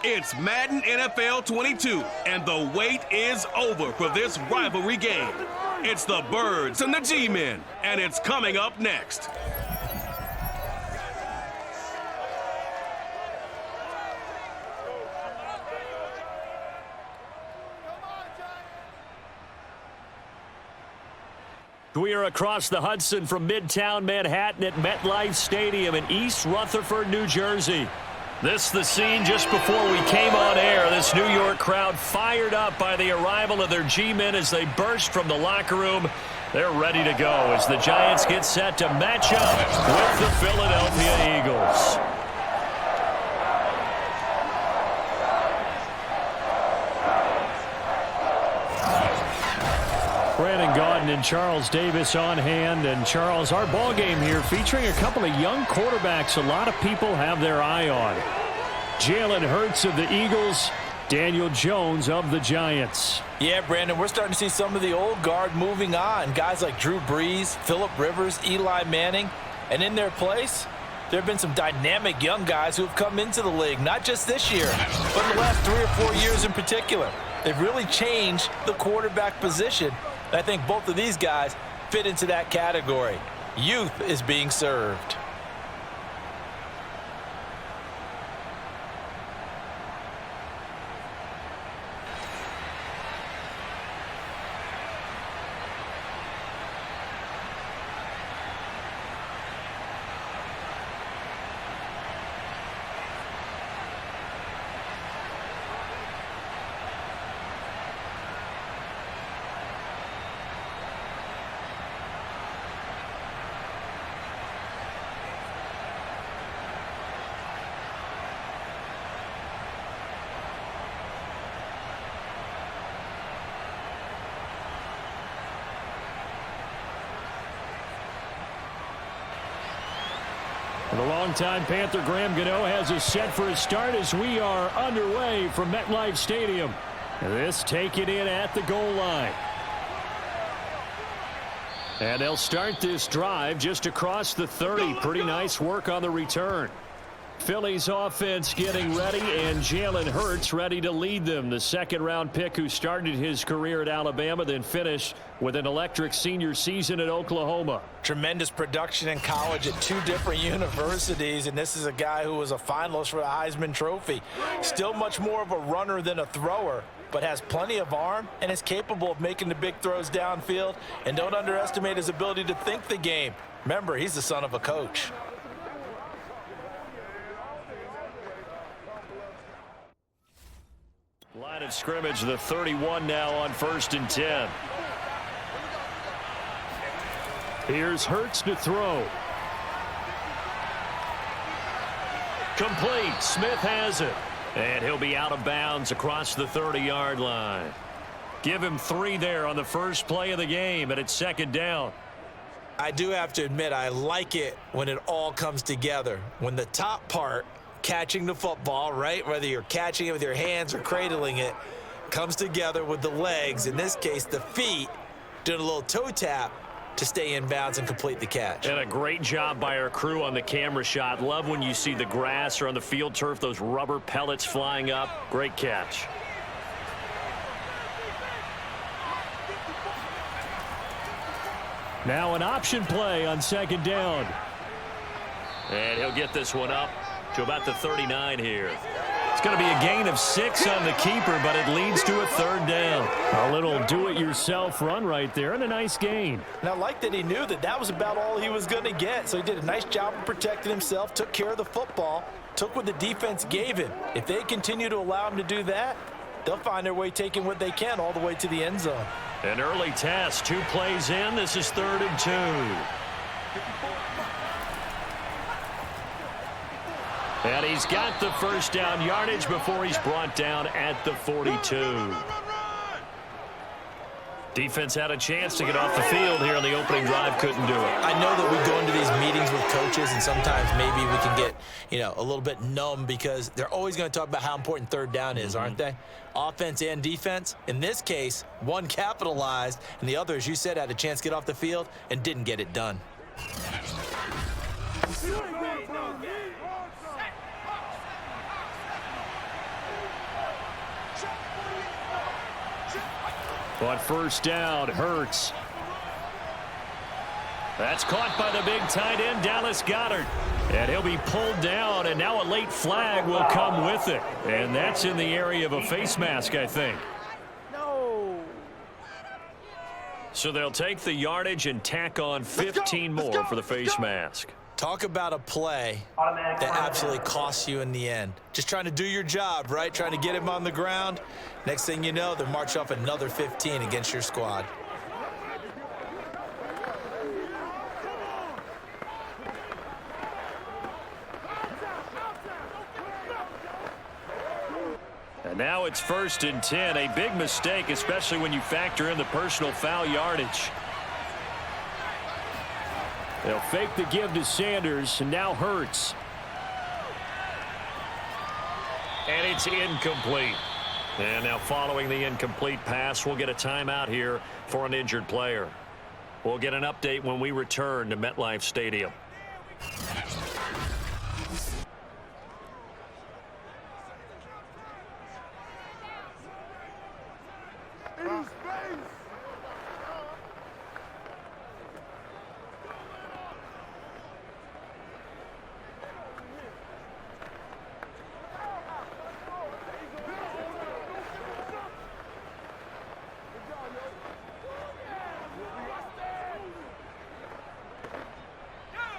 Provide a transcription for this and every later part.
It's Madden NFL 22, and the wait is over for this rivalry game. It's the Birds and the G-Men, and it's coming up next. We are across the Hudson from Midtown Manhattan at MetLife Stadium in East Rutherford, New Jersey. This the scene just before we came on air. This New York crowd fired up by the arrival of their G-men as they burst from the locker room. They're ready to go as the Giants get set to match up with the Philadelphia Eagles. Brandon Gaudin and Charles Davis on hand. And Charles, our ball game here featuring a couple of young quarterbacks a lot of people have their eye on. Jalen Hurts of the Eagles, Daniel Jones of the Giants. Yeah, Brandon, we're starting to see some of the old guard moving on. Guys like Drew Brees, Phillip Rivers, Eli Manning. And in their place, there have been some dynamic young guys who have come into the league, not just this year, but in the last 3 or 4 years in particular. They've really changed the quarterback position. I think both of these guys fit into that category. Youth is being served. The longtime Panther Graham Gano has us set for his start as we are underway from MetLife Stadium. This taken in at the goal line. And they'll start this drive just across the 30. Pretty nice work on the return. Philly's offense getting ready, and Jalen Hurts ready to lead them. The second-round pick who started his career at Alabama, then finished with an electric senior season at Oklahoma. Tremendous production in college at 2 different universities, and this is a guy who was a finalist for the Heisman Trophy. Still much more of a runner than a thrower, but has plenty of arm and is capable of making the big throws downfield. And don't underestimate his ability to think the game. Remember, he's the son of a coach. Line of scrimmage, the 31 now on 1st and 10. Here's Hurts to throw. Complete. Smith has it. And he'll be out of bounds across the 30-yard line. Give him 3 there on the first play of the game, and it's second down. I do have to admit, I like it when it all comes together. When the top part, catching the football, right, whether you're catching it with your hands or cradling it, comes together with the legs, in this case the feet, doing a little toe tap to stay in bounds and complete the catch. And a great job by our crew on the camera shot. Love when you see the grass or on the field turf, those rubber pellets flying up. Great catch. Now an option play on second down. And he'll get this one up to about the 39 here. It's going to be a gain of 6 on the keeper, but it leads to a 3rd down. A little do-it-yourself run right there and a nice gain. And I like that he knew that that was about all he was going to get. So he did a nice job of protecting himself, took care of the football, took what the defense gave him. If they continue to allow him to do that, they'll find their way taking what they can all the way to the end zone. An early test, 2 plays in. This is 3rd and 2. And he's got the first down yardage before he's brought down at the 42. Defense had a chance to get off the field here on the opening drive, couldn't do it. I know that we go into these meetings with coaches, and sometimes maybe we can get, a little bit numb because they're always going to talk about how important 3rd down is, aren't they? Offense and defense. In this case, one capitalized, and the other, as you said, had a chance to get off the field and didn't get it done. On first down, Hurts. That's caught by the big tight end, Dallas Goedert. And he'll be pulled down, and now a late flag will come with it. And that's in the area of a face mask, I think. No. So they'll take the yardage and tack on 15 more for the face mask. Talk about a play that absolutely costs you in the end. Just trying to do your job, right? Trying to get him on the ground. Next thing you know, they'll march off another 15 against your squad. And now it's 1st and 10. A big mistake, especially when you factor in the personal foul yardage. They'll fake the give to Sanders, and now Hurts. And it's incomplete. And now following the incomplete pass, we'll get a timeout here for an injured player. We'll get an update when we return to MetLife Stadium.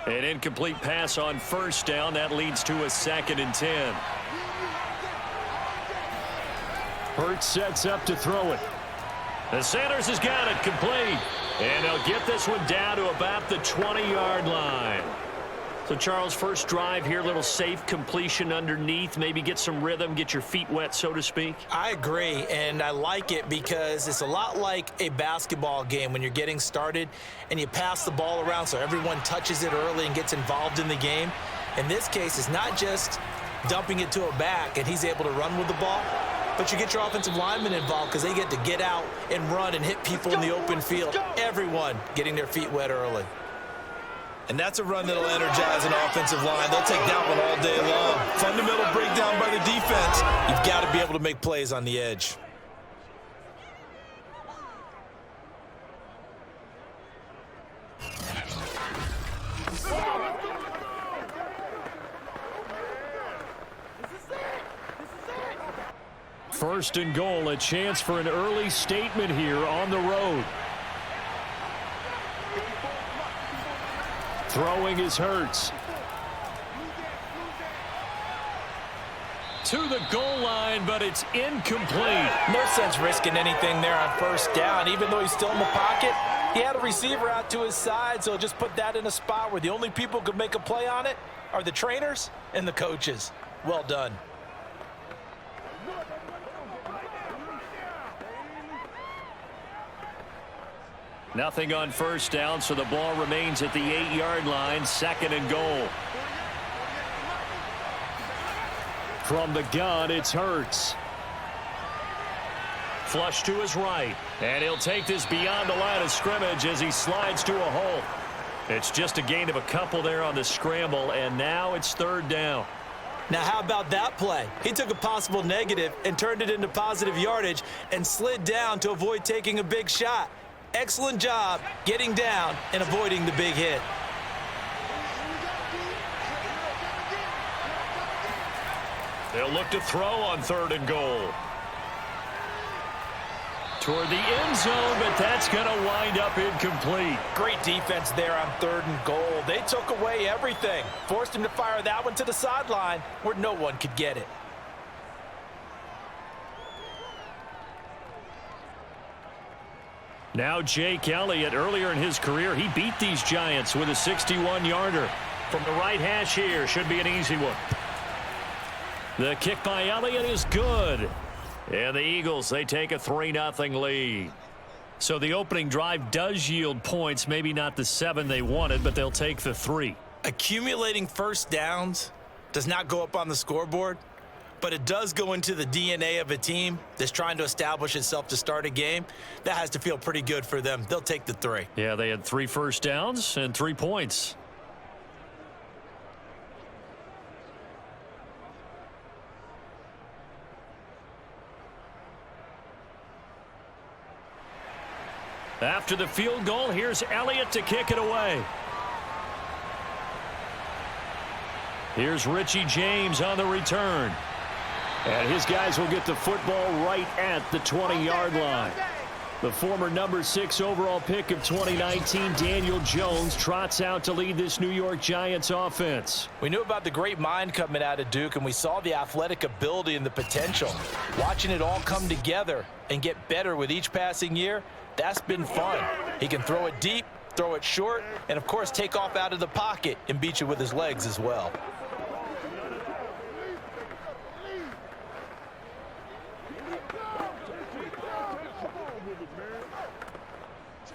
An incomplete pass on first down. That leads to a 2nd and 10. Hurts sets up to throw it. And Sanders has got it complete. And they'll get this one down to about the 20-yard line. So, Charles, first drive here, little safe completion underneath. Maybe get some rhythm, get your feet wet, so to speak. I agree, and I like it because it's a lot like a basketball game when you're getting started and you pass the ball around so everyone touches it early and gets involved in the game. In this case, it's not just dumping it to a back and he's able to run with the ball, but you get your offensive linemen involved because they get to get out and run and hit people in the open field. Everyone getting their feet wet early. And that's a run that'll energize an offensive line. They'll take that one all day long. Fundamental breakdown by the defense. You've got to be able to make plays on the edge. First and goal, a chance for an early statement here on the road. Throwing is Hurts. To the goal line, but it's incomplete. No sense risking anything there on first down. Even though he's still in the pocket, he had a receiver out to his side, so just put that in a spot where the only people who could make a play on it are the trainers and the coaches. Well done. Nothing on first down, so the ball remains at the 8-yard line, 2nd and goal. From the gun, it's Hurts. Flush to his right, and he'll take this beyond the line of scrimmage as he slides to a hole. It's just a gain of a couple there on the scramble, and now it's 3rd down. Now, how about that play? He took a possible negative and turned it into positive yardage and slid down to avoid taking a big shot. Excellent job getting down and avoiding the big hit. They'll look to throw on 3rd and goal. Toward the end zone, but that's going to wind up incomplete. Great defense there on 3rd and goal. They took away everything. Forced him to fire that one to the sideline where no one could get it. Now Jake Elliott, earlier in his career, he beat these Giants with a 61-yarder. From the right hash here, should be an easy one. The kick by Elliott is good. And the Eagles, they take a 3-0 lead. So the opening drive does yield points, maybe not the 7 they wanted, but they'll take the 3. Accumulating first downs does not go up on the scoreboard, but it does go into the DNA of a team that's trying to establish itself to start a game. That has to feel pretty good for them. They'll take the 3. Yeah, they had 3 first downs and 3 points. After the field goal, here's Elliott to kick it away. Here's Richie James on the return. And his guys will get the football right at the 20-yard line. The former number 6 overall pick of 2019, Daniel Jones, trots out to lead this New York Giants offense. We knew about the great mind coming out of Duke, and we saw the athletic ability and the potential. Watching it all come together and get better with each passing year, that's been fun. He can throw it deep, throw it short, and, of course, take off out of the pocket and beat you with his legs as well.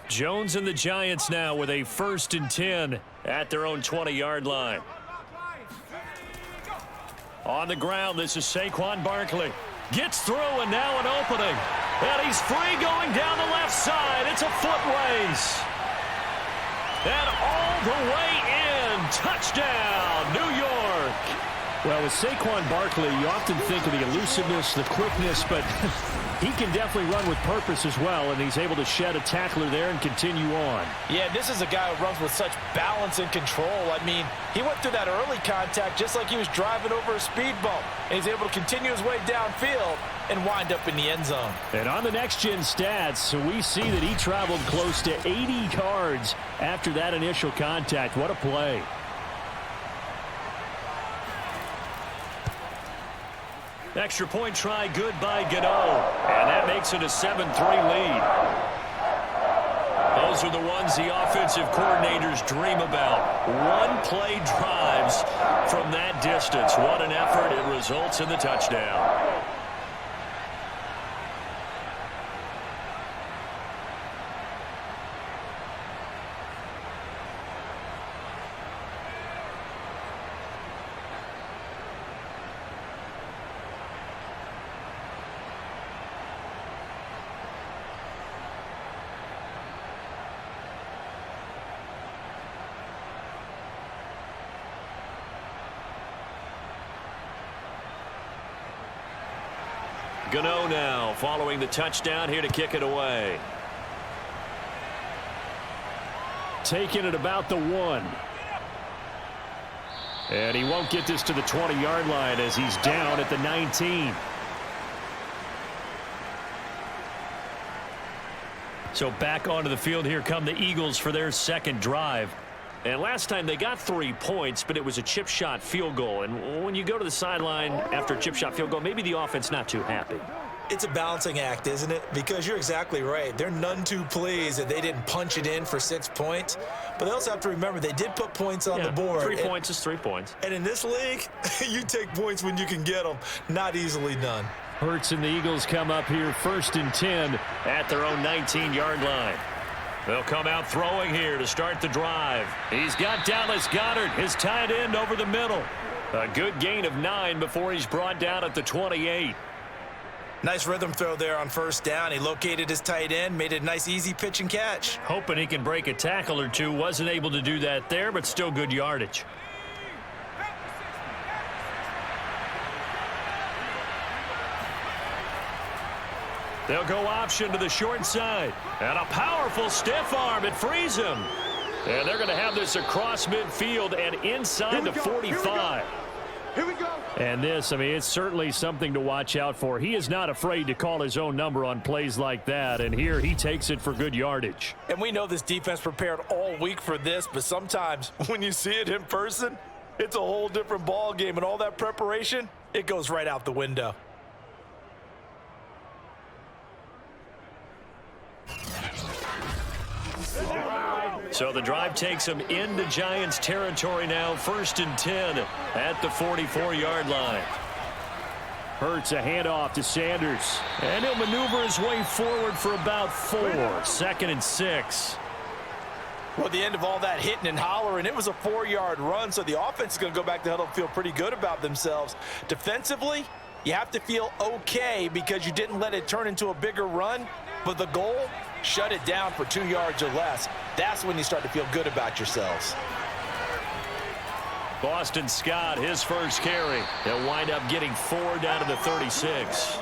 Jones and the Giants now with a 1st and 10 at their own 20-yard line. On the ground, this is Saquon Barkley. Gets through and now an opening. And he's free going down the left side. It's a foot race. And all the way in. Touchdown, New York. Well, with Saquon Barkley, you often think of the elusiveness, the quickness, but he can definitely run with purpose as well, and he's able to shed a tackler there and continue on. Yeah, this is a guy who runs with such balance and control. I mean, he went through that early contact just like he was driving over a speed bump, and he's able to continue his way downfield and wind up in the end zone. And on the next-gen stats, we see that he traveled close to 80 yards after that initial contact. What a play. Extra point try good by Gano. And that makes it a 7-3 lead. Those are the ones the offensive coordinators dream about. One-play drives from that distance. What an effort. It results in the touchdown. Gano now following the touchdown here to kick it away. Taking it about the 1. And he won't get this to the 20-yard line as he's down at the 19. So back onto the field here come the Eagles for their second drive. And last time they got 3 points, but it was a chip shot field goal. And when you go to the sideline after a chip shot field goal, maybe the offense not too happy. It's a balancing act, isn't it? Because you're exactly right. They're none too pleased that they didn't punch it in for 6 points. But they also have to remember they did put points on the board. 3 points is 3 points. And in this league, you take points when you can get them. Not easily done. Hurts and the Eagles come up here 1st and 10 at their own 19-yard line. They'll come out throwing here to start the drive. He's got Dallas Goedert, his tight end, over the middle. A good gain of 9 before he's brought down at the 28. Nice rhythm throw there on 1st down. He located his tight end, made it a nice easy pitch and catch. Hoping he can break a tackle or two. Wasn't able to do that there, but still good yardage. They'll go option to the short side. And a powerful stiff arm. It frees him. And they're going to have this across midfield and inside the 45. Here we go. And this, I mean, it's certainly something to watch out for. He is not afraid to call his own number on plays like that. And here he takes it for good yardage. And we know this defense prepared all week for this, but sometimes when you see it in person, it's a whole different ball game. And all that preparation, it goes right out the window. So the drive takes them into Giants territory now. 1st and 10 at the 44-yard line. Hurts a handoff to Sanders. And he'll maneuver his way forward for about 4. 2nd and 6. Well, at the end of all that hitting and hollering, it was a 4-yard run, so the offense is going to go back to huddle and feel pretty good about themselves. Defensively, you have to feel okay because you didn't let it turn into a bigger run, but the goal, shut it down for 2 yards or less. That's when you start to feel good about yourselves. Boston Scott, his first carry. He'll wind up getting 4 down to the 36.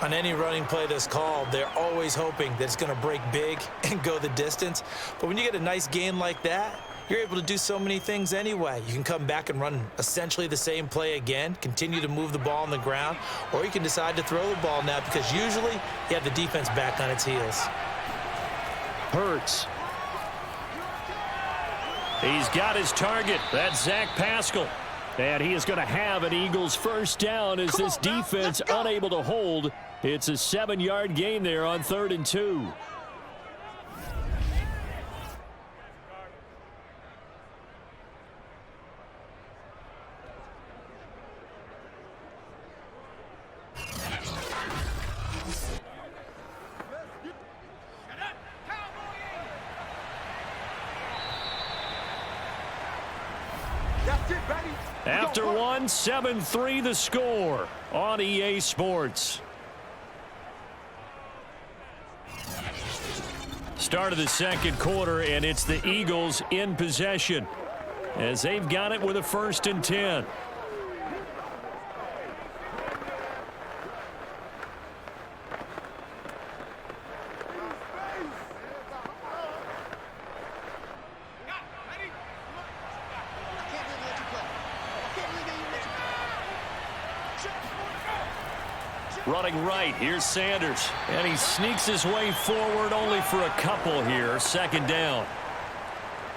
On any running play that's called, they're always hoping that it's going to break big and go the distance. But when you get a nice gain like that, you're able to do so many things anyway. You can come back and run essentially the same play again, continue to move the ball on the ground, or you can decide to throw the ball now because usually you have the defense back on its heels. Hurts. He's got his target. That's Zach Pascal. And he is going to have an Eagles first down as this defense unable to hold. It's a 7-yard gain there on 3rd and 2. After one, 7-3 the score on EA Sports. Start of the second quarter, and it's the Eagles in possession as they've got it with a 1st and 10. Running right, here's Sanders, and he sneaks his way forward only for a couple here. 2nd down.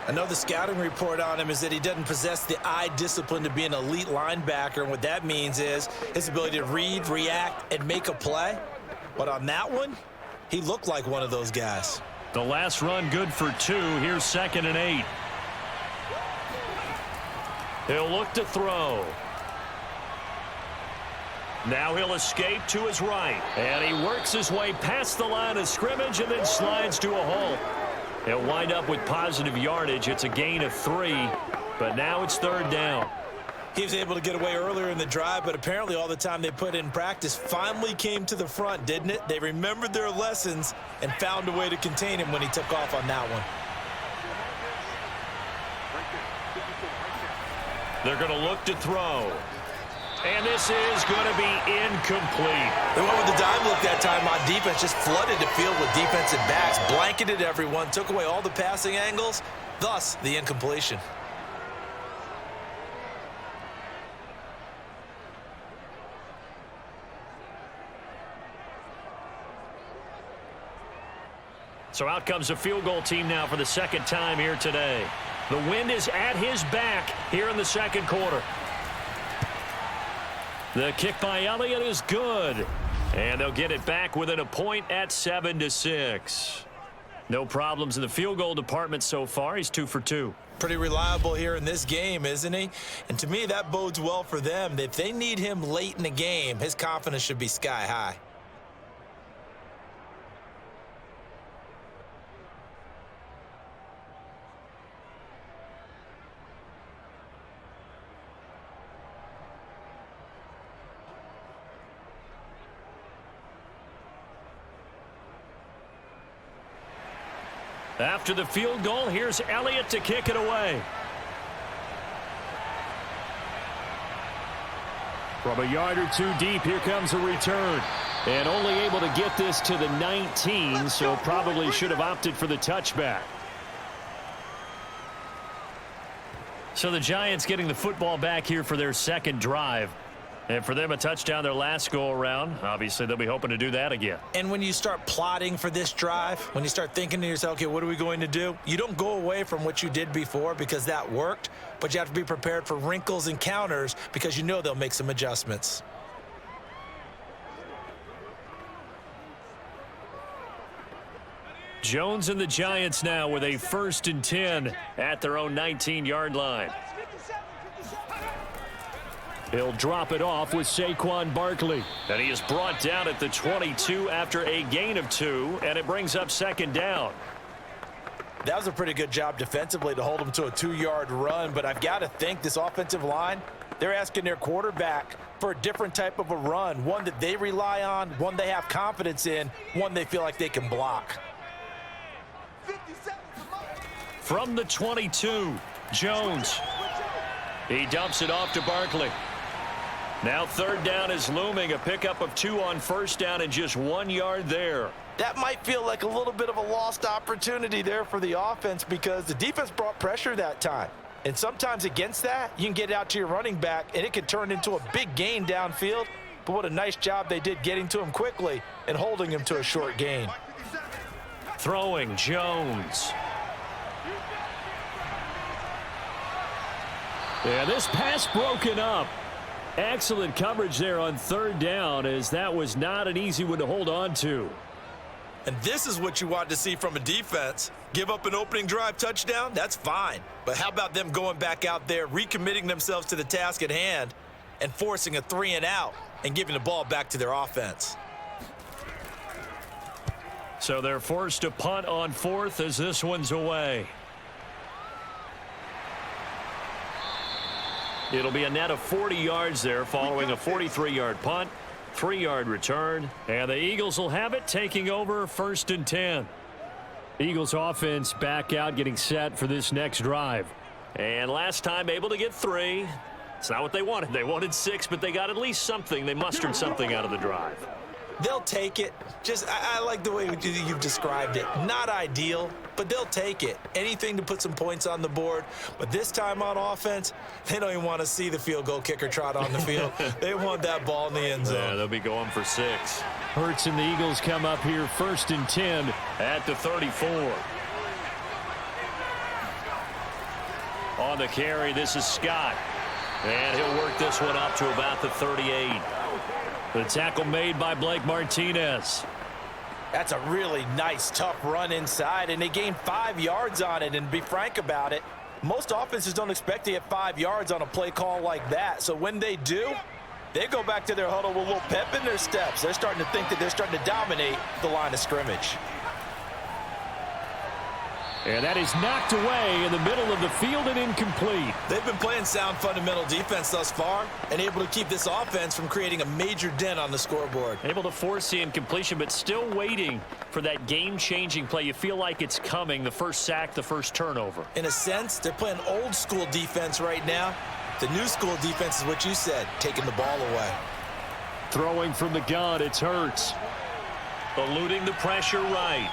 I know the scouting report on him is that he doesn't possess the eye discipline to be an elite linebacker, and what that means is his ability to read, react, and make a play. But on that one, he looked like one of those guys. The last run good for 2. Here's 2nd and 8. He'll look to throw. Now he'll escape to his right, and he works his way past the line of scrimmage and then slides to a halt. He'll wind up with positive yardage. It's a gain of 3, but now it's 3rd down. He was able to get away earlier in the drive, but apparently all the time they put in practice finally came to the front, didn't it? They remembered their lessons and found a way to contain him when he took off on that one. They're going to look to throw. And this is going to be incomplete. They went with the dime look that time on defense, just flooded the field with defensive backs, blanketed everyone, took away all the passing angles, thus the incompletion. So out comes a field goal team now for the 2nd time here today. The wind is at his back here in the 2nd quarter. The kick by Elliott is good. And they'll get it back within a point at 7-6. No problems in the field goal department so far. He's 2 for 2. Pretty reliable here in this game, isn't he? And to me, that bodes well for them. If they need him late in the game, his confidence should be sky high. After the field goal, here's Elliott to kick it away. From a yard or 2 deep, here comes a return. And only able to get this to the 19, so probably should have opted for the touchback. So the Giants getting the football back here for their 2nd drive. And for them, a touchdown their last go-around. Obviously, they'll be hoping to do that again. And when you start plotting for this drive, when you start thinking to yourself, okay, what are we going to do? You don't go away from what you did before because that worked, but you have to be prepared for wrinkles and counters because you know they'll make some adjustments. Jones and the Giants now with a 1st and 10 at their own 19-yard line. He'll drop it off with Saquon Barkley. And he is brought down at the 22 after a gain of 2, and it brings up 2nd down. That was a pretty good job defensively to hold him to a 2-yard run, but I've got to think this offensive line, they're asking their quarterback for a different type of a run, one that they rely on, one they have confidence in, one they feel like they can block. From the 22, Jones. He dumps it off to Barkley. Now third down is looming, a pickup of 2 on first down and just 1 yard there. That might feel like a little bit of a lost opportunity there for the offense because the defense brought pressure that time. And sometimes against that, you can get out to your running back, and it can turn into a big gain downfield. But what a nice job they did getting to him quickly and holding him to a short gain. Throwing, Jones. Yeah, this pass broken up. Excellent coverage there on third down, as that was not an easy one to hold on to. And this is what you want to see from a defense. Give up an opening drive touchdown, that's fine. But how about them going back out there, recommitting themselves to the task at hand, and forcing a 3 and out and giving the ball back to their offense? So they're forced to punt on 4th as this one's away. It'll be a net of 40 yards there following a 43-yard punt. 3-yard return, and the Eagles will have it, taking over 1st and 10. Eagles offense back out, getting set for this next drive. And last time able to get 3. It's not what they wanted. They wanted 6, but they got at least something. They mustered something out of the drive. They'll take it. I like the way you've described it. Not ideal, but they'll take it. Anything to put some points on the board. But this time on offense, they don't even want to see the field goal kicker trot on the field. They want that ball in the end zone. Yeah, they'll be going for 6. Hurts and the Eagles come up here 1st and 10 at the 34. On the carry, this is Scott. And he'll work this one up to about the 38. The tackle made by Blake Martinez. That's a really nice, tough run inside, and they gained 5 yards on it. And to be frank about it, most offenses don't expect to get 5 yards on a play call like that. So when they do, they go back to their huddle with a little pep in their steps. They're starting to think that they're starting to dominate the line of scrimmage. And that is knocked away in the middle of the field and incomplete. They've been playing sound fundamental defense thus far and able to keep this offense from creating a major dent on the scoreboard. Able to force the incompletion, but still waiting for that game-changing play. You feel like it's coming, the first sack, the first turnover. In a sense, they're playing old school defense right now. The new school defense is what you said, taking the ball away. Throwing from the gun, it's Hurts. Eluding the pressure right.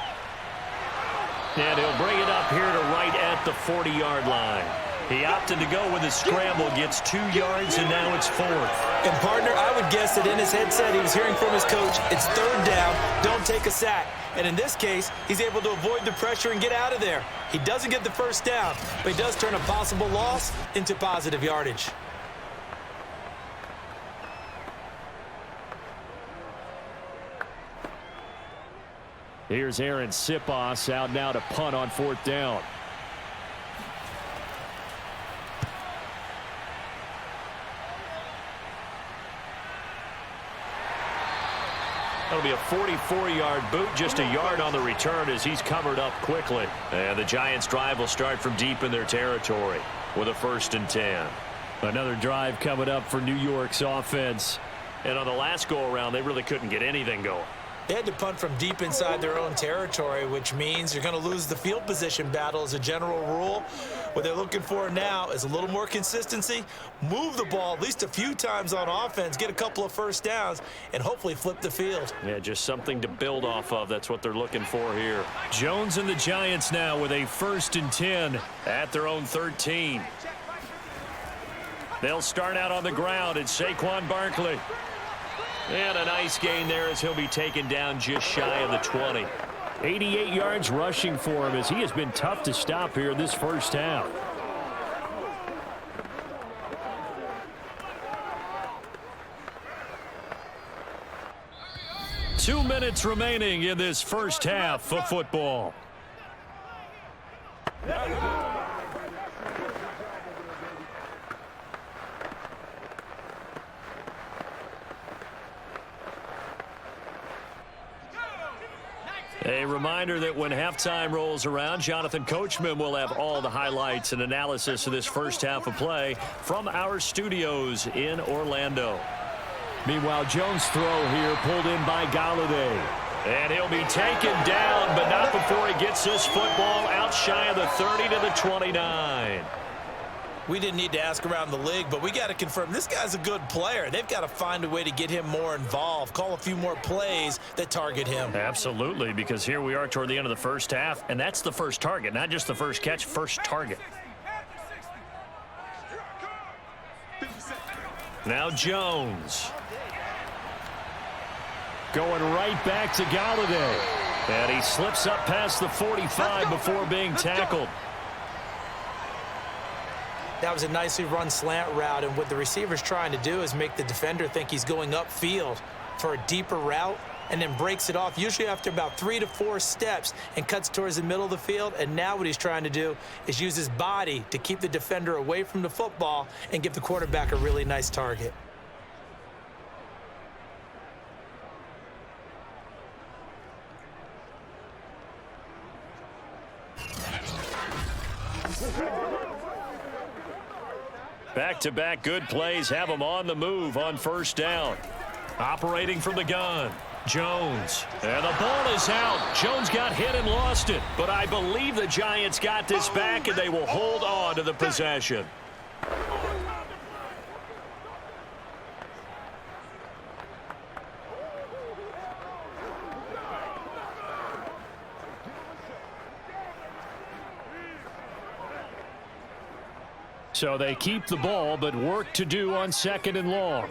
And he'll bring it up here to right at the 40-yard line. He opted to go with his scramble, gets 2 yards, and now it's 4th. And, partner, I would guess that in his headset he was hearing from his coach, it's 3rd down, don't take a sack. And in this case, he's able to avoid the pressure and get out of there. He doesn't get the first down, but he does turn a possible loss into positive yardage. Here's Aaron Sipos out now to punt on 4th down. That'll be a 44-yard boot, just a yard on the return as he's covered up quickly. And the Giants' drive will start from deep in their territory with a 1st and 10. Another drive coming up for New York's offense. And on the last go-around, they really couldn't get anything going. They had to punt from deep inside their own territory, which means you're going to lose the field position battle as a general rule. What they're looking for now is a little more consistency, move the ball at least a few times on offense, get a couple of first downs, and hopefully flip the field. Yeah, just something to build off of. That's what they're looking for here. Jones and the Giants now with a 1st and 10 at their own 13. They'll start out on the ground. It's Saquon Barkley. And a nice gain there as he'll be taken down just shy of the 20. 88 yards rushing for him as he has been tough to stop here this first half. Two minutes remaining in this first half of football. A reminder that when halftime rolls around, Jonathan Coachman will have all the highlights and analysis of this first half of play from our studios in Orlando. Meanwhile, Jones' throw here pulled in by Galladay. And he'll be taken down, but not before he gets this football out shy of the 30 to the 29. We didn't need to ask around the league, but we got to confirm this guy's a good player. They've got to find a way to get him more involved, call a few more plays that target him. Absolutely, because here we are toward the end of the first half, and that's the first target, not just the first catch, first target. Now Jones. Going right back to Galladay. And he slips up past the 45 before being tackled. That was a nicely run slant route, and what the receiver's trying to do is make the defender think he's going upfield for a deeper route and then breaks it off, usually after about 3 to 4 steps, and cuts towards the middle of the field. And now what he's trying to do is use his body to keep the defender away from the football and give the quarterback a really nice target. Back-to-back good plays have him on the move on first down. Operating from the gun, Jones. And the ball is out. Jones got hit and lost it. But I believe the Giants got this back, and they will hold on to the possession. So they keep the ball, but work to do on second and long.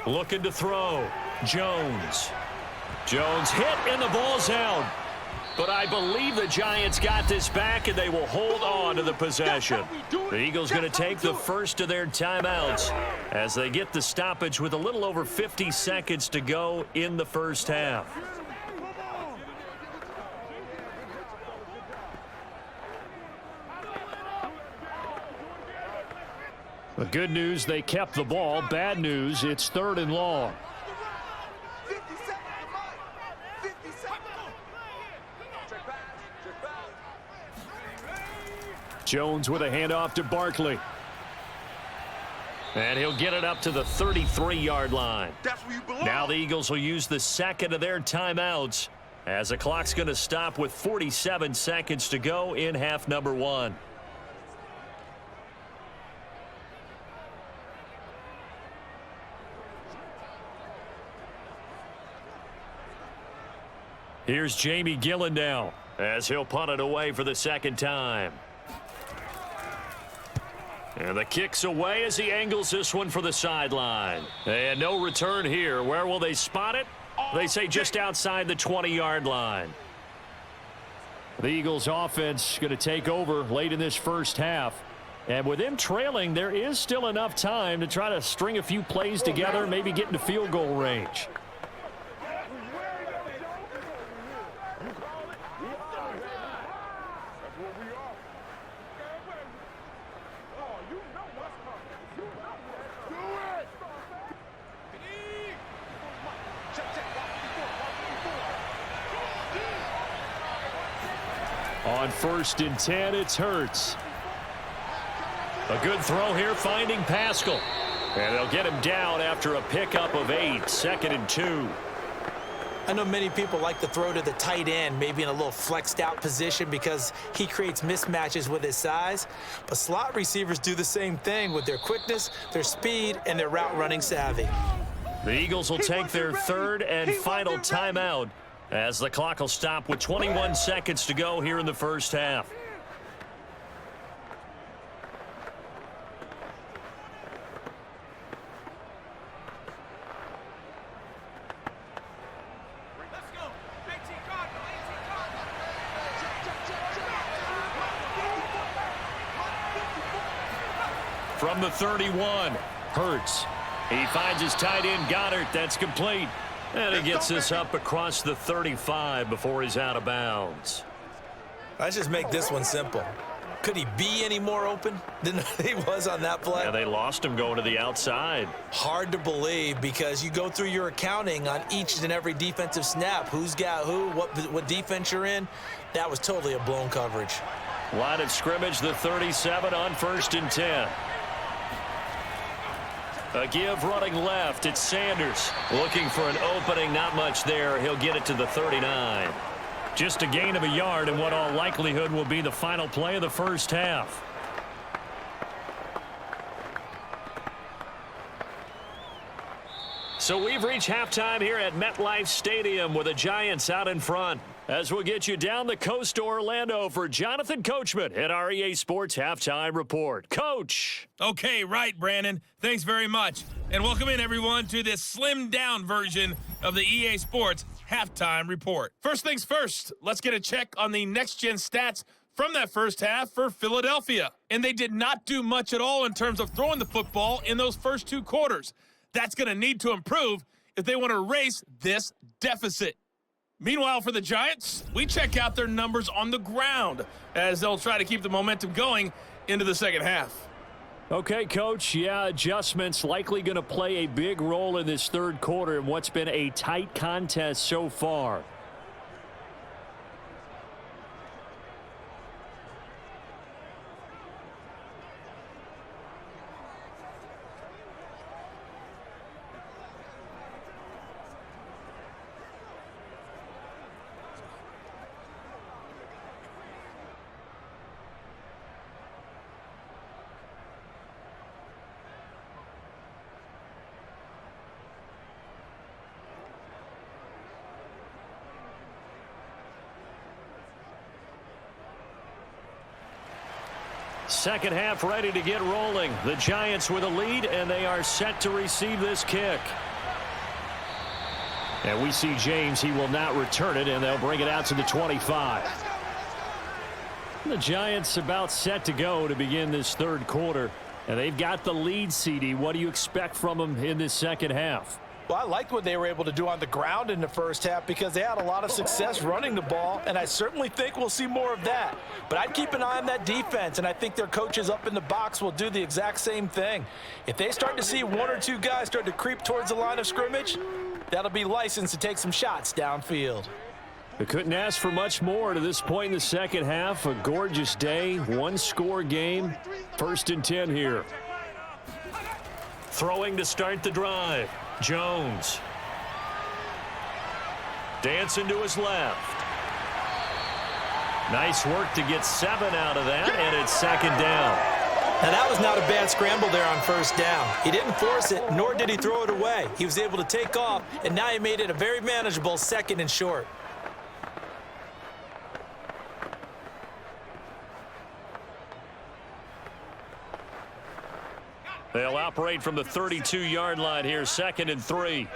Looking to throw. Jones. Jones hit, and the ball's out. But I believe the Giants got this back, and they will hold on to the possession. The Eagles going to take the first of their timeouts as they get the stoppage with a little over 50 seconds to go in the first half. The good news, they kept the ball. Bad news, it's third and long. Jones with a handoff to Barkley. And he'll get it up to the 33-yard line. That's where you belong. Now the Eagles will use the second of their timeouts as the clock's going to stop with 47 seconds to go in half number one. Here's Jamie Gillen now as he'll punt it away for the second time. And the kick's away as he angles this one for the sideline. And no return here. Where will they spot it? They say just outside the 20-yard line. The Eagles offense going to take over late in this first half. And with them trailing, there is still enough time to try to string a few plays together, maybe get into field goal range. On 1st and 10, it's Hurts. A good throw here, finding Pascal. And they'll get him down after a pickup of 8, 2nd and 2. I know many people like to throw to the tight end, maybe in a little flexed out position because he creates mismatches with his size. But slot receivers do the same thing with their quickness, their speed, and their route running savvy. The Eagles will take their third and final timeout as the clock will stop with 21 seconds to go here in the first half. From the 31, Hurts. He finds his tight end, Goddard. That's complete. And he gets this up across the 35 before he's out of bounds. Let's just make this one simple. Could he be any more open than he was on that play? Yeah, they lost him going to the outside. Hard to believe because you go through your accounting on each and every defensive snap. Who's got who, what defense you're in. That was totally a blown coverage. Line of scrimmage, the 37 on 1st and 10. A give running left. It's Sanders looking for an opening. Not much there. He'll get it to the 39. Just a gain of a yard in what all likelihood will be the final play of the first half. So we've reached halftime here at MetLife Stadium with the Giants out in front. As we'll get you down the coast to Orlando for Jonathan Coachman at our EA Sports Halftime Report. Coach! Okay, right, Brandon. Thanks very much. And welcome in, everyone, to this slimmed-down version of the EA Sports Halftime Report. First things first, let's get a check on the next-gen stats from that first half for Philadelphia. And they did not do much at all in terms of throwing the football in those first two quarters. That's going to need to improve if they want to erase this deficit. Meanwhile, for the Giants, we check out their numbers on the ground as they'll try to keep the momentum going into the second half. Okay, Coach, adjustments likely going to play a big role in this third quarter in what's been a tight contest so far. Second half ready to get rolling. The Giants with a lead, and they are set to receive this kick. And we see James. He will not return it, and they'll bring it out to the 25. The Giants about set to go to begin this third quarter. And they've got the lead, CD. What do you expect from them in this second half? Well, I liked what they were able to do on the ground in the first half because they had a lot of success running the ball, and I certainly think we'll see more of that. But I'd keep an eye on that defense, and I think their coaches up in the box will do the exact same thing. If they start to see one or two guys start to creep towards the line of scrimmage, that'll be licensed to take some shots downfield. They couldn't ask for much more to this point in the second half. A gorgeous day, one-score game. 1st and 10 here. Throwing to start the drive. Jones. Dancing to his left. Nice work to get 7 out of that, and it's second down. Now, that was not a bad scramble there on first down. He didn't force it, nor did he throw it away. He was able to take off, and now he made it a very manageable 2nd and short. They'll operate from the 32-yard line here, 2nd and 3.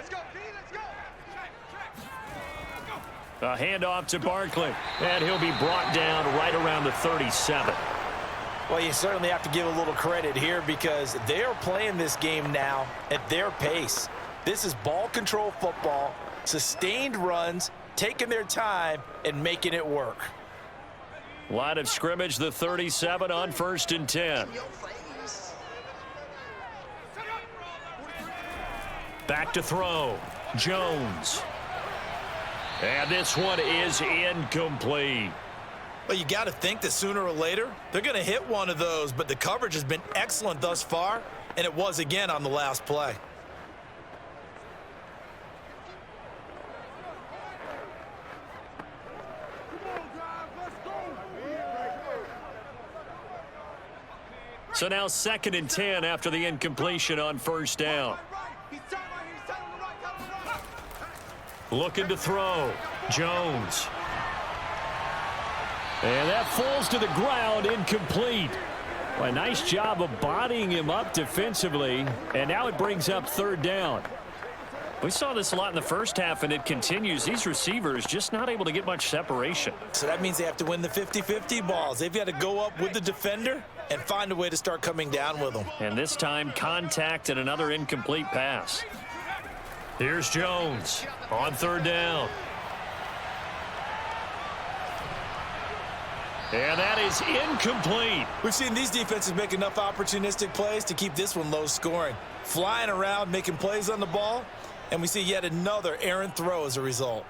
A handoff to Barkley, and he'll be brought down right around the 37. Well, you certainly have to give a little credit here because they're playing this game now at their pace. This is ball control football, sustained runs, taking their time, and making it work. Line of scrimmage, the 37 on 1st and 10. Back to throw. Jones. And this one is incomplete. Well, you got to think that sooner or later, they're going to hit one of those, but the coverage has been excellent thus far, and it was again on the last play. So now 2nd and 10 after the incompletion on 1st down. Looking to throw. Jones. And that falls to the ground, incomplete. Well, a nice job of bodying him up defensively. And now it brings up 3rd down. We saw this a lot in the first half, and it continues. These receivers just not able to get much separation. So that means they have to win the 50-50 balls. They've got to go up with the defender and find a way to start coming down with them. And this time, contact and another incomplete pass. Here's Jones on 3rd down. And that is incomplete. We've seen these defenses make enough opportunistic plays to keep this one low scoring. Flying around, making plays on the ball, and we see yet another errant throw as a result.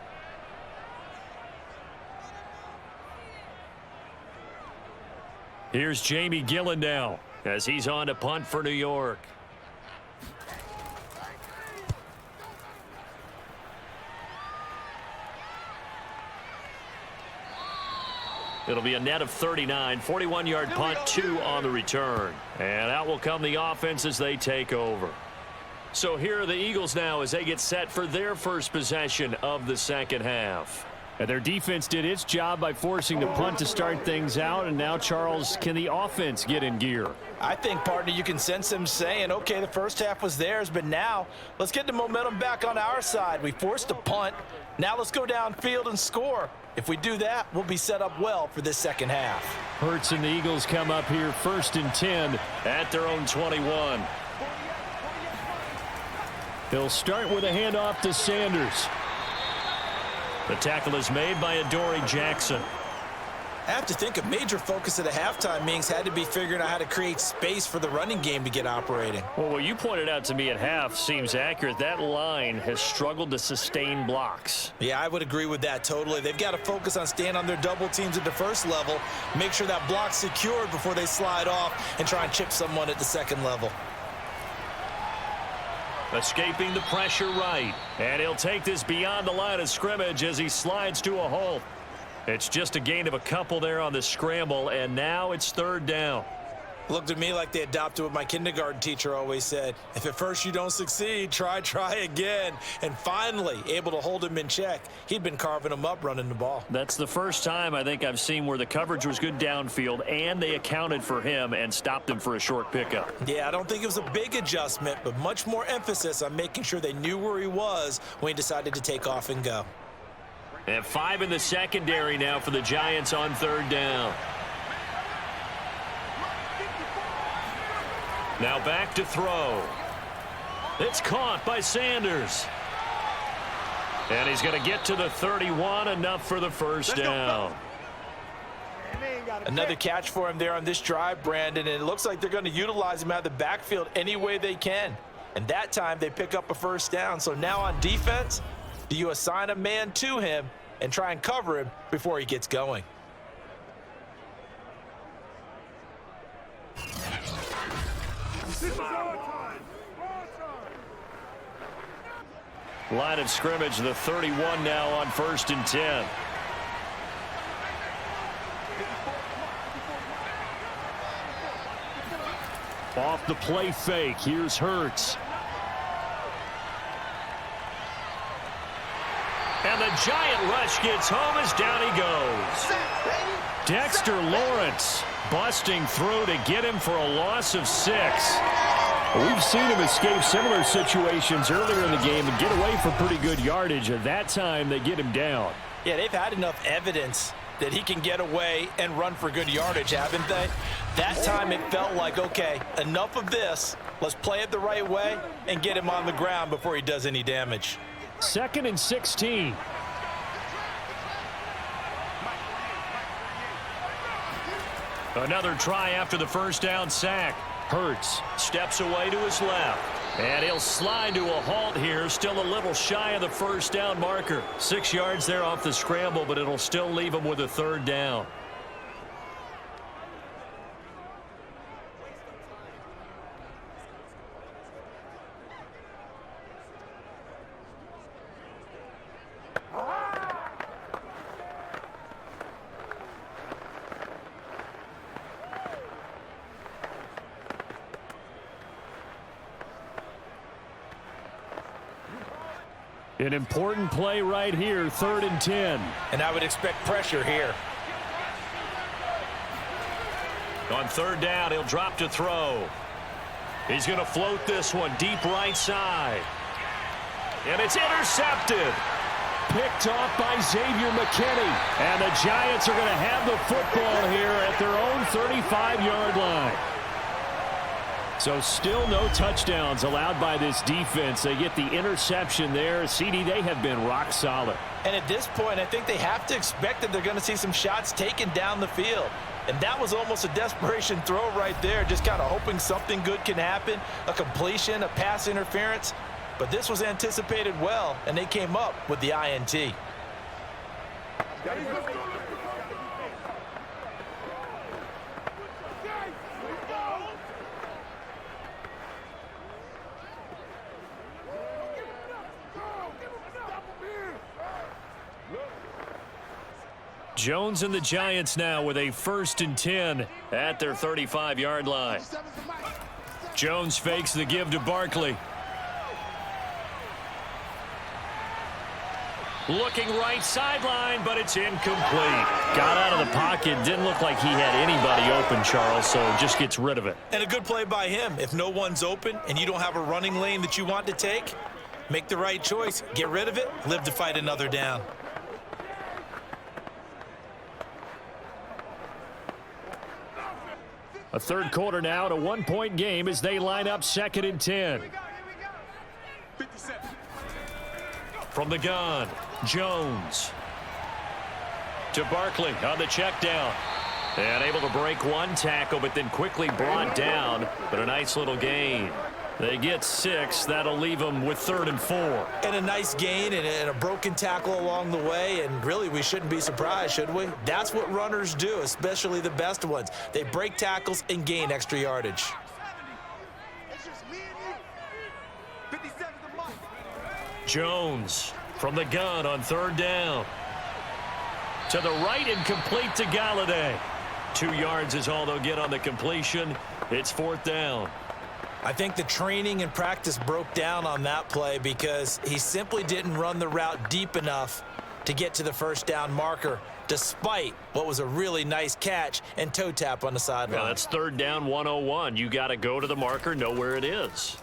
Here's Jamie Gillen now as he's on to punt for New York. It'll be a net of 39, 41-yard punt, 2 on the return. And out will come the offense as they take over. So here are the Eagles now as they get set for their first possession of the second half. And their defense did its job by forcing the punt to start things out. And now, Charles, can the offense get in gear? I think, partner, you can sense them saying, okay, the first half was theirs, but now let's get the momentum back on our side. We forced a punt. Now let's go downfield and score. If we do that, we'll be set up well for this second half. Hurts and the Eagles come up here 1st and 10 at their own 21. They'll start with a handoff to Sanders. The tackle is made by Adoree Jackson. I have to think a major focus at the halftime meetings had to be figuring out how to create space for the running game to get operating. Well, what you pointed out to me at half seems accurate. That line has struggled to sustain blocks. Yeah, I would agree with that totally. They've got to focus on staying on their double teams at the first level, make sure that block's secured before they slide off and try and chip someone at the second level. Escaping the pressure right. And he'll take this beyond the line of scrimmage as he slides to a halt. It's just a gain of a couple there on the scramble, and now it's 3rd down. Looked at me like they adopted what my kindergarten teacher always said. If at first you don't succeed, try again. And finally, able to hold him in check. He'd been carving him up running the ball. That's the first time I think I've seen where the coverage was good downfield, and they accounted for him and stopped him for a short pickup. Yeah, I don't think it was a big adjustment, but much more emphasis on making sure they knew where he was when he decided to take off and go. And 5 in the secondary now for the Giants on 3rd down. Now back to throw. It's caught by Sanders. And he's going to get to the 31, enough for the first down. Another catch for him there on this drive, Brandon, and it looks like they're going to utilize him out of the backfield any way they can. And that time they pick up a first down. So now on defense, do you assign a man to him and try and cover him before he gets going? Line of scrimmage, the 31 now on 1st and 10. Off the play fake, here's Hurts. And the giant rush gets home as down he goes. Dexter Lawrence busting through to get him for a loss of 6. We've seen him escape similar situations earlier in the game and get away for pretty good yardage. At that time, they get him down. Yeah, they've had enough evidence that he can get away and run for good yardage, haven't they? That time it felt like, okay, enough of this. Let's play it the right way and get him on the ground before he does any damage. 2nd and 16. Another try after the first down sack. Hurts steps away to his left. And he'll slide to a halt here, still a little shy of the first down marker. 6 yards there off the scramble, but it'll still leave him with a 3rd down. An important play right here, 3rd and 10. And I would expect pressure here. On 3rd down, he'll drop to throw. He's going to float this one deep right side. And it's intercepted. Picked off by Xavier McKinney. And the Giants are going to have the football here at their own 35-yard line. So still no touchdowns allowed by this defense. They get the interception there. CD, they have been rock solid. And at this point, I think they have to expect that they're going to see some shots taken down the field. And that was almost a desperation throw right there, just kind of hoping something good can happen, a completion, a pass interference. But this was anticipated well, and they came up with the INT. Jones and the Giants now with a 1st and 10 at their 35-yard line. Jones fakes the give to Barkley. Looking right sideline, but it's incomplete. Got out of the pocket. Didn't look like he had anybody open, Charles, so just gets rid of it. And a good play by him. If no one's open and you don't have a running lane that you want to take, make the right choice. Get rid of it. Live to fight another down. A third quarter now and a 1-point game as they line up 2nd and 10. From the gun, Jones to Barkley on the check down. And able to break one tackle, but then quickly brought down. But a nice little gain. They get 6. That'll leave them with 3rd and 4. And a nice gain and a broken tackle along the way. And really, we shouldn't be surprised, should we? That's what runners do, especially the best ones. They break tackles and gain extra yardage. Jones from the gun on 3rd down. To the right and complete to Galladay. 2 yards is all they'll get on the completion. It's 4th down. I think the training and practice broke down on that play because he simply didn't run the route deep enough to get to the 1st down marker, despite what was a really nice catch and toe tap on the sideline. Yeah, that's 3rd down 101. You got to go to the marker, know where it is.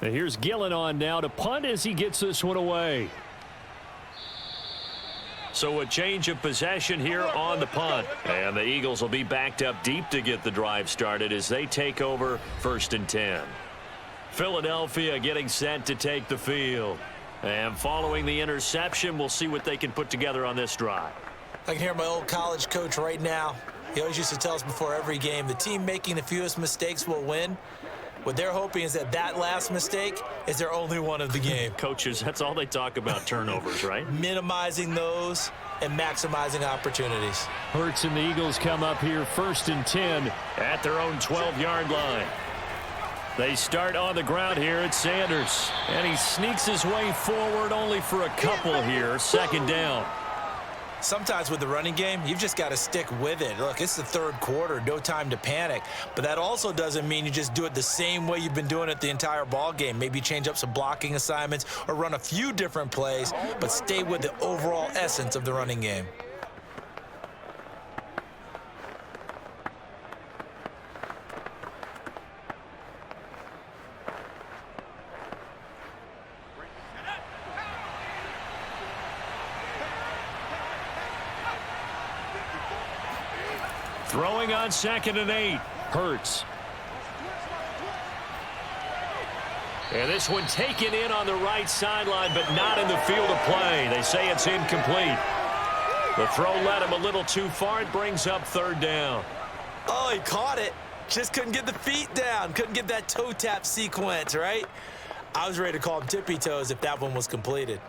And here's Gillen on now to punt as he gets this one away. So a change of possession here on the punt. And the Eagles will be backed up deep to get the drive started as they take over 1st and 10. Philadelphia getting set to take the field. And following the interception, we'll see what they can put together on this drive. I can hear my old college coach right now. He always used to tell us before every game, the team making the fewest mistakes will win. What they're hoping is that last mistake is their only one of the game. Coaches, that's all they talk about, turnovers, right? Minimizing those and maximizing opportunities. Hurts and the Eagles come up here 1st and 10 at their own 12-yard line. They start on the ground here at Sanders. And he sneaks his way forward only for a couple here. 2nd down. Sometimes with the running game, you've just got to stick with it. Look, it's the 3rd quarter, no time to panic. But that also doesn't mean you just do it the same way you've been doing it the entire ball game. Maybe change up some blocking assignments or run a few different plays, but stay with the overall essence of the running game. Throwing on 2nd and 8. Hurts. And this one taken in on the right sideline, but not in the field of play. They say it's incomplete. The throw led him a little too far. It brings up 3rd down. Oh, he caught it. Just couldn't get the feet down. Couldn't get that toe tap sequence, right? I was ready to call him tippy toes if that one was completed.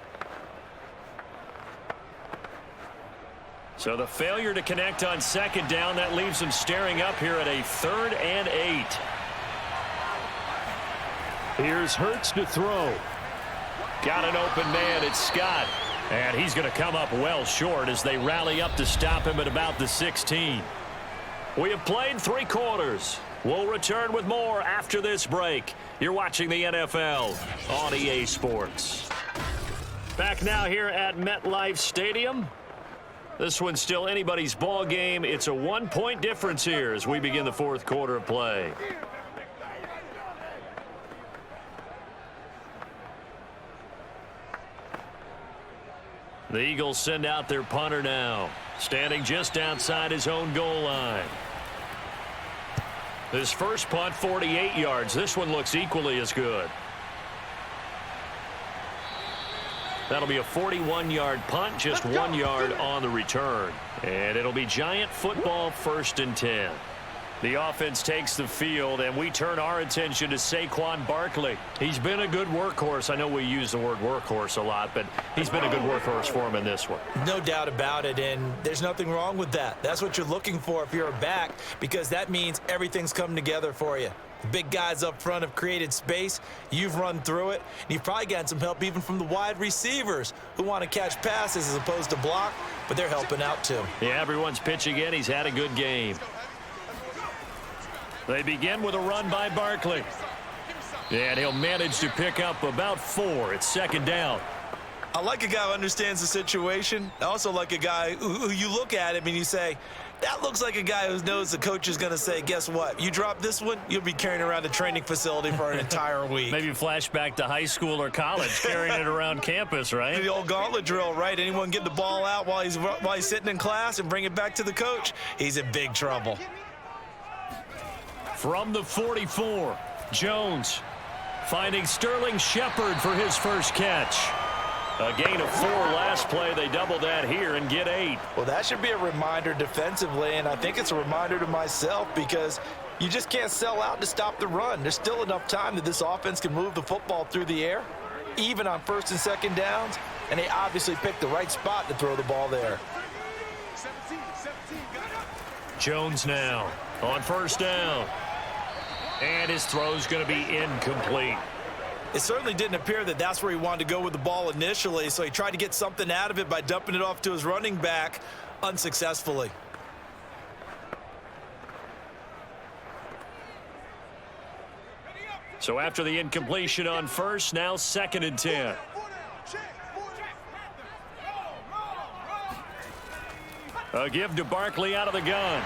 So the failure to connect on 2nd down, that leaves him staring up here at a 3rd and 8. Here's Hurts to throw. Got an open man, it's Scott. And he's going to come up well short as they rally up to stop him at about the 16. We have played 3 quarters. We'll return with more after this break. You're watching the NFL on EA Sports. Back now here at MetLife Stadium. This one's still anybody's ball game. It's a 1-point difference here as we begin the 4th quarter of play. The Eagles send out their punter now, standing just outside his own goal line. His first punt, 48 yards. This one looks equally as good. That'll be a 41-yard punt, just 1 yard on the return. And it'll be Giant football 1st and 10. The offense takes the field, and we turn our attention to Saquon Barkley. He's been a good workhorse. I know we use the word workhorse a lot, but he's been a good workhorse for him in this one. No doubt about it, and there's nothing wrong with that. That's what you're looking for if you're a back, because that means everything's come together for you. The big guys up front have created space. You've run through it. And you've probably gotten some help even from the wide receivers who want to catch passes as opposed to block, but they're helping out too. Yeah, everyone's pitching in. He's had a good game. They begin with a run by Barkley. And he'll manage to pick up about 4. It's second down. I like a guy who understands the situation. I also like a guy who you look at him and you say, that looks like a guy who knows the coach is going to say, guess what? You drop this one, you'll be carrying around a training facility for an entire week. Maybe flashback to high school or college, carrying it around campus, right? The old gauntlet drill, right? Anyone get the ball out while he's sitting in class and bring it back to the coach, he's in big trouble. From the 44, Jones finding Sterling Shepard for his first catch. A gain of 4 last play. They double that here and get 8. Well, that should be a reminder defensively, and I think it's a reminder to myself because you just can't sell out to stop the run. There's still enough time that this offense can move the football through the air, even on first and second downs, and they obviously picked the right spot to throw the ball there. Jones now on first down. And his throw's going to be incomplete. It certainly didn't appear that that's where he wanted to go with the ball initially, so he tried to get something out of it by dumping it off to his running back unsuccessfully. So after the incompletion on first, now second and 10. A give to Barkley out of the gun.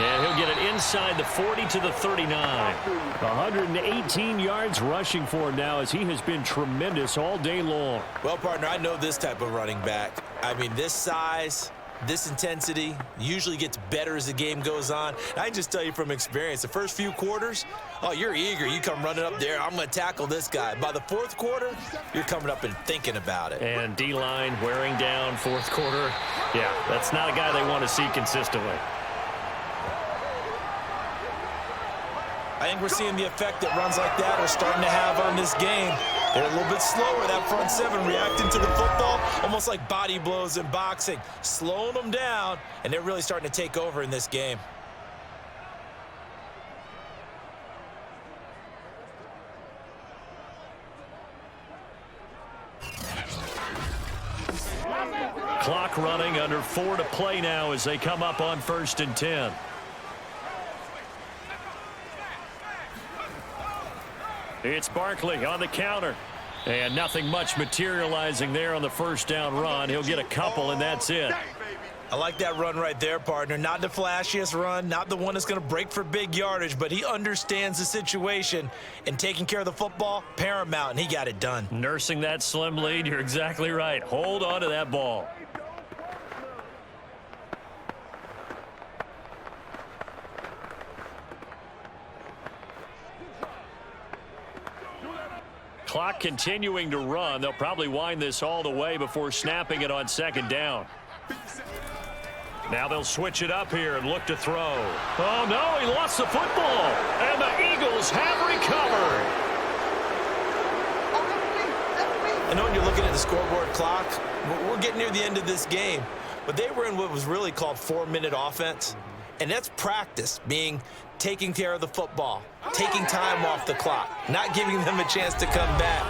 And he'll get it inside the 40 to the 39. 118 yards rushing for him now as he has been tremendous all day long. Well, partner, I know this type of running back. I mean, this size, this intensity usually gets better as the game goes on. And I can just tell you from experience, the first few quarters, oh, you're eager. You come running up there, I'm going to tackle this guy. By the fourth quarter, you're coming up and thinking about it. And D-line wearing down fourth quarter. Yeah, that's not a guy they want to see consistently. I think we're seeing the effect that runs like that are starting to have on this game. They're a little bit slower, that front seven, reacting to the football, almost like body blows in boxing, slowing them down, and they're really starting to take over in this game. Clock running, under 4 to play now as they come up on first and 10. It's Barkley on the counter. And nothing much materializing there on the first down run. He'll get a couple, and that's it. I like that run right there, partner. Not the flashiest run, not the one that's going to break for big yardage, but he understands the situation, and taking care of the football, paramount, and he got it done. Nursing that slim lead, you're exactly right. Hold on to that ball. Clock continuing to run. They'll probably wind this all the way before snapping it on second down. Now they'll switch it up here and look to throw. Oh, no, he lost the football. And the Eagles have recovered. I know when you're looking at the scoreboard clock, we're getting near the end of this game, but they were in what was really called 4-minute offense, and that's practice, meaning taking care of the football, taking time off the clock, not giving them a chance to come back.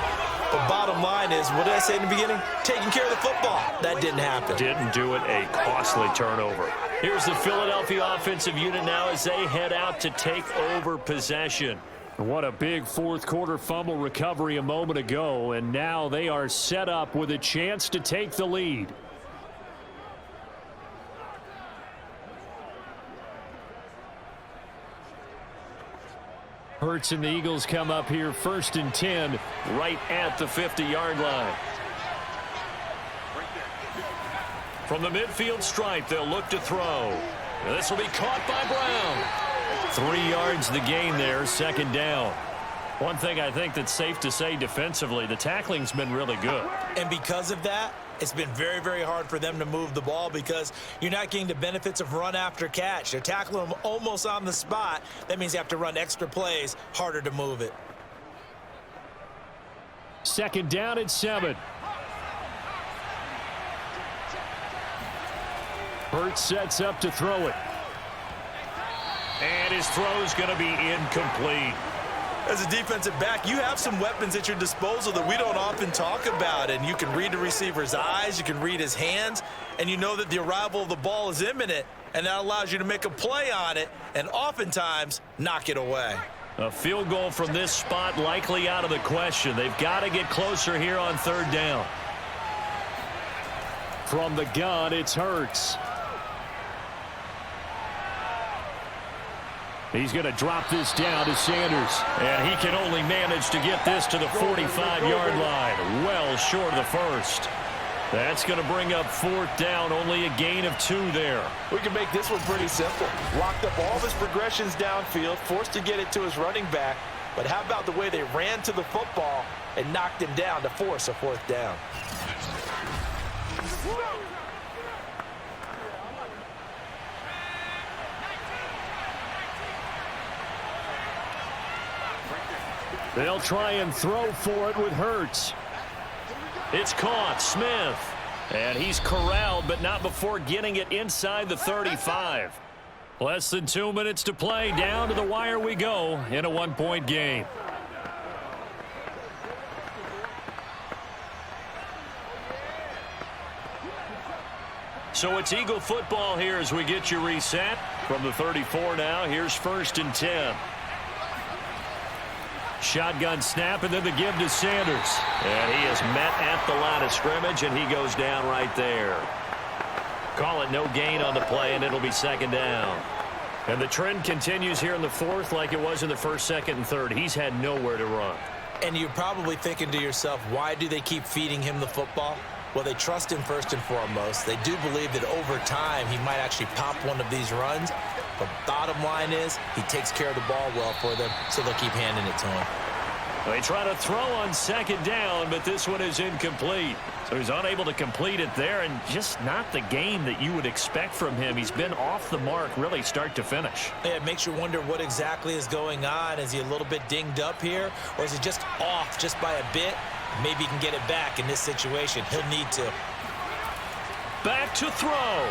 But bottom line is, what did I say in the beginning? Taking care of the football. That didn't happen. Didn't do it. A costly turnover. Here's the Philadelphia offensive unit now as they head out to take over possession. What a big fourth quarter fumble recovery a moment ago, and now they are set up with a chance to take the lead. Hurts and the Eagles come up here first and 10 right at the 50-yard line. From the midfield stripe, they'll look to throw. And this will be caught by Brown. 3 yards the gain there, second down. One thing I think that's safe to say defensively, the tackling's been really good. And because of that, It's been very, very hard for them to move the ball because you're not getting the benefits of run after catch. They're tackling them almost on the spot. That means you have to run extra plays, harder to move it. 2nd down and 7. Hurts sets up to throw it. And his throw's going to be incomplete. As a defensive back, you have some weapons at your disposal that we don't often talk about, and you can read the receiver's eyes, you can read his hands, and you know that the arrival of the ball is imminent, and that allows you to make a play on it and oftentimes knock it away. A field goal from this spot likely out of the question. They've got to get closer here on 3rd down. From the gun, it's Hurts. He's going to drop this down to Sanders. And he can only manage to get this to the 45-yard line. Well short of the first. That's going to bring up 4th down. Only a gain of 2 there. We can make this one pretty simple. Locked up all of his progressions downfield, forced to get it to his running back. But how about the way they ran to the football and knocked him down to force a 4th down? They'll try and throw for it with Hurts. It's caught. Smith. And he's corralled, but not before getting it inside the 35. Less than 2 minutes to play. Down to the wire we go in a 1-point game. So it's Eagle football here as we get you reset. From the 34 now, here's 1st and 10. Shotgun snap and then the give to Sanders. And he is met at the line of scrimmage, and he goes down right there. Call it no gain on the play, and it'll be 2nd down. And the trend continues here in the 4th like it was in the 1st, 2nd, and 3rd. He's had nowhere to run. And you're probably thinking to yourself, why do they keep feeding him the football? Well, they trust him first and foremost. They do believe that over time he might actually pop one of these runs. But bottom line is he takes care of the ball well for them, so they'll keep handing it to him. They try to throw on 2nd down, but this one is incomplete. So he's unable to complete it there, and just not the game that you would expect from him. He's been off the mark really start to finish. Yeah, it makes you wonder what exactly is going on. Is he a little bit dinged up here, or is he just off just by a bit? Maybe he can get it back in this situation. He'll need to. Back to throw.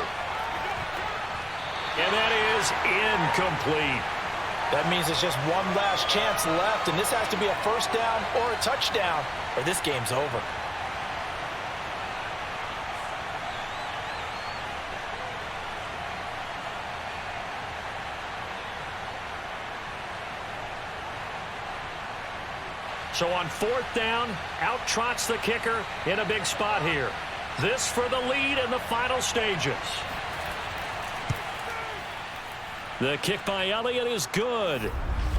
And that is incomplete. That means it's just one last chance left, and this has to be a 1st down or a touchdown, or this game's over. So on 4th down, out trots the kicker in a big spot here. This for the lead in the final stages. The kick by Elliott is good.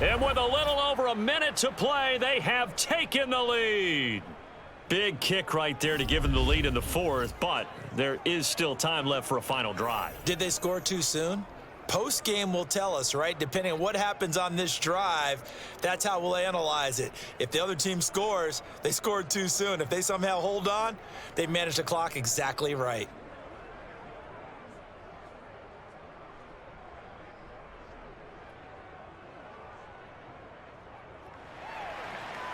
And with a little over a minute to play, they have taken the lead. Big kick right there to give them the lead in the 4th, but there is still time left for a final drive. Did they score too soon? Post-game will tell us, right? Depending on what happens on this drive, that's how we'll analyze it. If the other team scores, they scored too soon. If they somehow hold on, they managed the clock exactly right.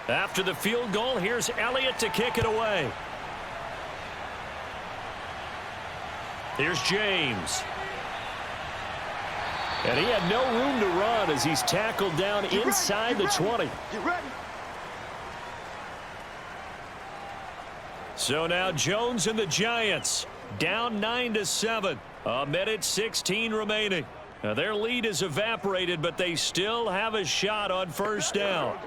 After the field goal, here's Elliott to kick it away. Here's James. And he had no room to run as he's tackled down inside the 20. So now Jones and the Giants down 9-7. A minute 16 remaining. Now their lead is evaporated, but they still have a shot on 1st down.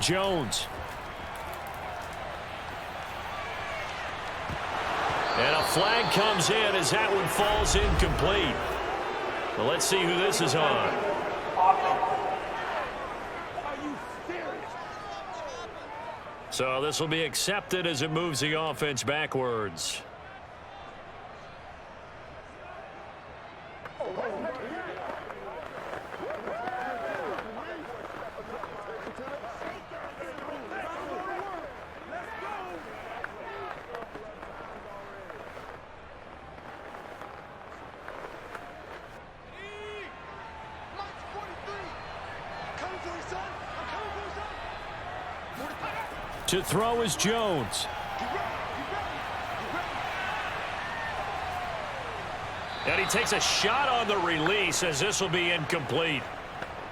Jones. And a flag comes in as that one falls incomplete. Well, let's see who this is on. So this will be accepted as it moves the offense backwards. To throw is Jones. And he takes a shot on the release as this will be incomplete.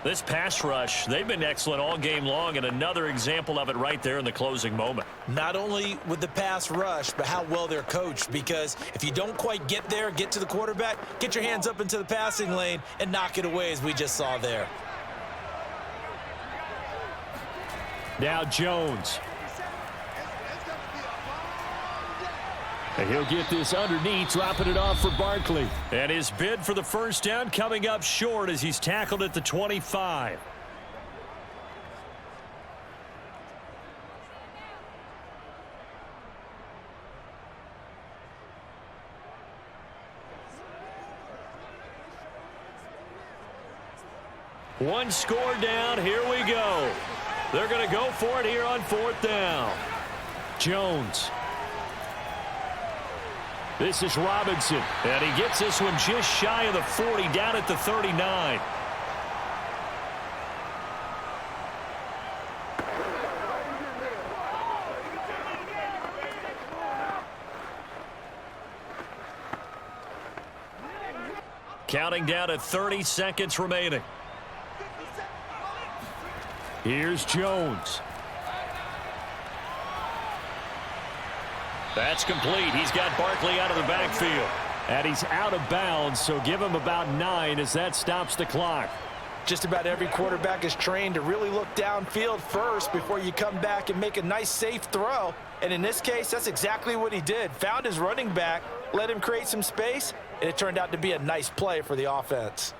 This pass rush, they've been excellent all game long, and another example of it right there in the closing moment. Not only with the pass rush, but how well they're coached, because if you don't quite get there, get to the quarterback, get your hands up into the passing lane and knock it away, as we just saw there. Now Jones. And he'll get this underneath, dropping it off for Barkley. And his bid for the first down coming up short as he's tackled at the 25. One score down. Here we go. They're going to go for it here on 4th down. Jones. This is Robinson. And he gets this one just shy of the 40, down at the 39. Counting down to 30 seconds remaining. Here's Jones. That's complete. He's got Barkley out of the backfield. And he's out of bounds, so give him about 9 as that stops the clock. Just about every quarterback is trained to really look downfield first before you come back and make a nice, safe throw. And in this case, that's exactly what he did. Found his running back, let him create some space, and it turned out to be a nice play for the offense.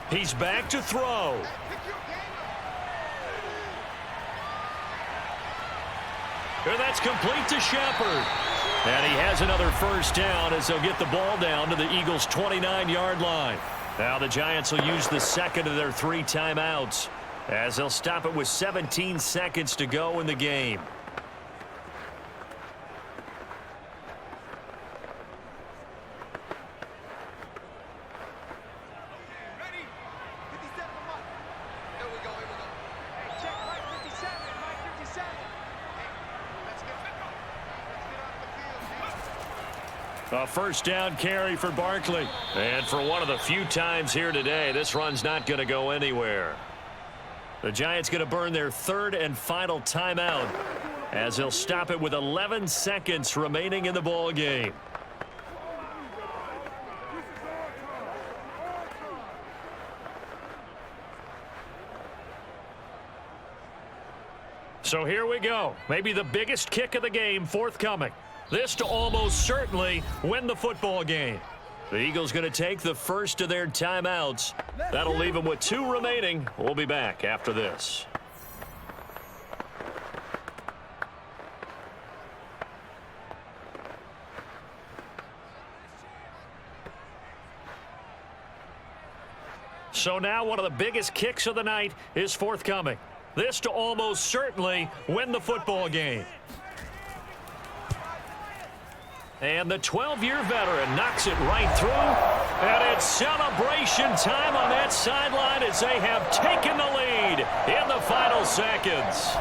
He's back to throw. And that's complete to Shepard. And he has another first down as they'll get the ball down to the Eagles' 29-yard line. Now the Giants will use the second of their 3 timeouts as they'll stop it with 17 seconds to go in the game. A first down carry for Barkley. And for one of the few times here today, this run's not going to go anywhere. The Giants going to burn their 3rd and final timeout as they'll stop it with 11 seconds remaining in the ball game. So here we go. Maybe the biggest kick of the game forthcoming. This to almost certainly win the football game. The Eagles going to take the first of their timeouts. That'll leave them with 2 remaining. We'll be back after this. So now one of the biggest kicks of the night is forthcoming. This to almost certainly win the football game. And the 12-year veteran knocks it right through. And it's celebration time on that sideline as they have taken the lead in the final seconds.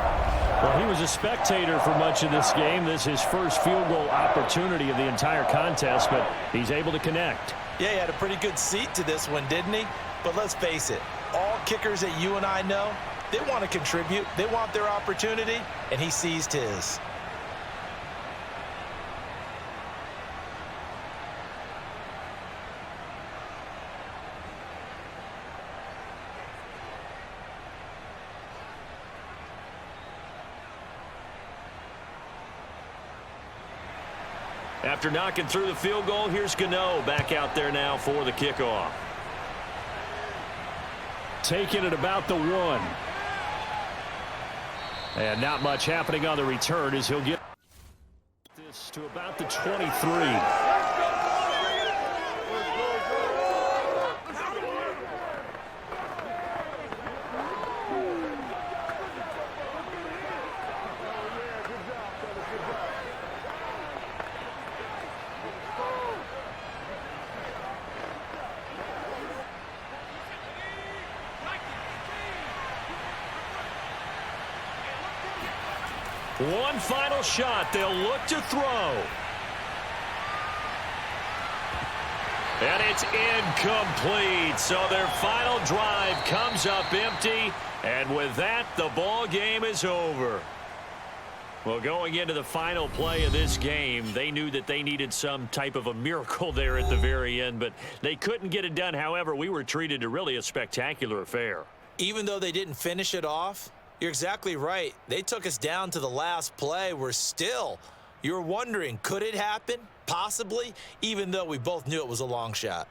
Well, he was a spectator for much of this game. This is his first field goal opportunity of the entire contest, but he's able to connect. Yeah, he had a pretty good seat to this one, didn't he? But let's face it, all kickers that you and I know, they want to contribute. They want their opportunity, and he seized his. After knocking through the field goal, here's Gano back out there now for the kickoff. taken at about the 1. And not much happening on the return as he'll get this to about the 23. One final shot. They'll look to throw. And it's incomplete. So their final drive comes up empty. And with that, the ball game is over. Well, going into the final play of this game, they knew that they needed some type of a miracle there at the very end, but they couldn't get it done. However, we were treated to really a spectacular affair. Even though they didn't finish it off, you're exactly right. They took us down to the last play. You're wondering, could it happen? Possibly, even though we both knew it was a long shot.